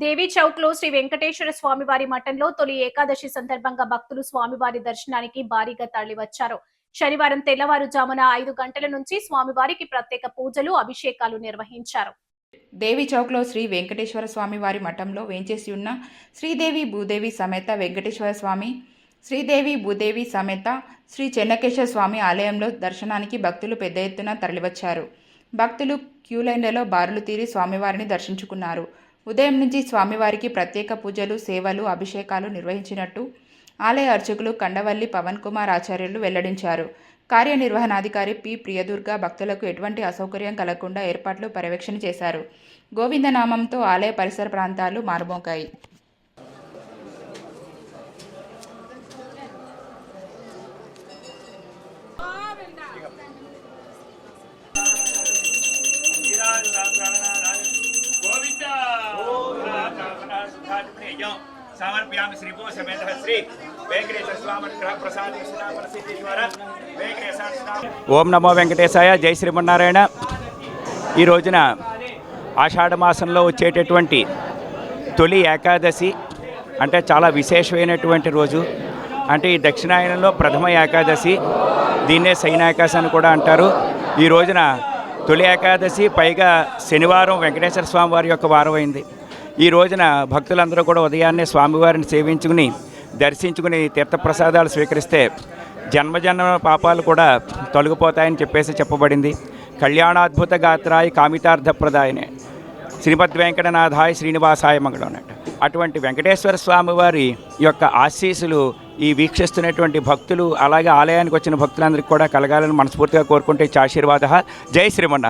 దేవీ చౌక్ లో శ్రీ వెంకటేశ్వర స్వామివారి మఠంలో తొలి ఏకాదశి సందర్భంగా భక్తులు స్వామివారి దర్శనానికి భారీగా తరలివచ్చారు. శనివారం తెల్లవారుజామున 5 గంటల నుంచి స్వామివారికి ప్రత్యేక పూజలు, అభిషేకాలు నిర్వహించారు. దేవి చౌక్లో శ్రీ వెంకటేశ్వర స్వామి వారి మఠంలో వేంచేసి ఉన్న శ్రీదేవి భూదేవి సమేత వెంకటేశ్వర స్వామి, శ్రీదేవి భూదేవి సమేత శ్రీ చెన్నకేశ్వర స్వామి ఆలయంలో దర్శనానికి భక్తులు పెద్ద ఎత్తున తరలివచ్చారు. భక్తులు క్యూలైన్లలో బారులు తీరి స్వామివారిని దర్శించుకున్నారు. ఉదయం నుంచి స్వామివారికి ప్రత్యేక పూజలు, సేవలు, అభిషేకాలు నిర్వహించినట్టు ఆలయ అర్చకులు కండవల్లి పవన్ కుమార్ ఆచార్యులు వెల్లడించారు. కార్యనిర్వహణాధికారి పి ప్రియదుర్గ భక్తులకు ఎటువంటి అసౌకర్యం కలగకుండా ఏర్పాట్లు పర్యవేక్షణ చేశారు. గోవిందనామంతో ఆలయ పరిసర ప్రాంతాలు మారుమోగాయి. సమర్పయామి శ్రీభూ సమేత శ్రీ వెంకటేశ్వర స్వామి అనుగ్రహ ప్రసాద. ఓం నమో వెంకటేశాయ. జై శ్రీమన్నారాయణ. ఈ రోజున ఆషాఢ మాసంలో వచ్చేటటువంటి తొలి ఏకాదశి అంటే చాలా విశేషమైనటువంటి రోజు. అంటే ఈ దక్షిణాయనంలో ప్రథమ ఏకాదశి, దీన్నే శయనేకాదశి అని కూడా అంటారు. ఈ రోజున తొలి ఏకాదశి, పైగా శనివారం వెంకటేశ్వర స్వామి వారి యొక్క వారం అయింది. ఈ రోజున భక్తులందరూ కూడా ఉదయాన్నే స్వామివారిని సేవించుకుని, దర్శించుకుని తీర్థప్రసాదాలు స్వీకరిస్తే జన్మజన్మ పాపాలు కూడా తొలగిపోతాయని చెప్పబడింది. కళ్యాణాద్భుత గాత్రాయ కామితార్థప్రదాయనే శ్రీమద్ వెంకటనాథాయ శ్రీనివాసాయ మంగళం అన్నట్టు. అటువంటి వెంకటేశ్వర స్వామి వారి యొక్క ఆశీస్సులు ఈ వీక్షిస్తున్నటువంటి భక్తులు, అలాగే ఆలయానికి వచ్చిన భక్తులందరికీ కూడా కలగాలని మనస్ఫూర్తిగా కోరుకుంటే ఆశీర్వాద. జై శ్రీమన్నారాయణ.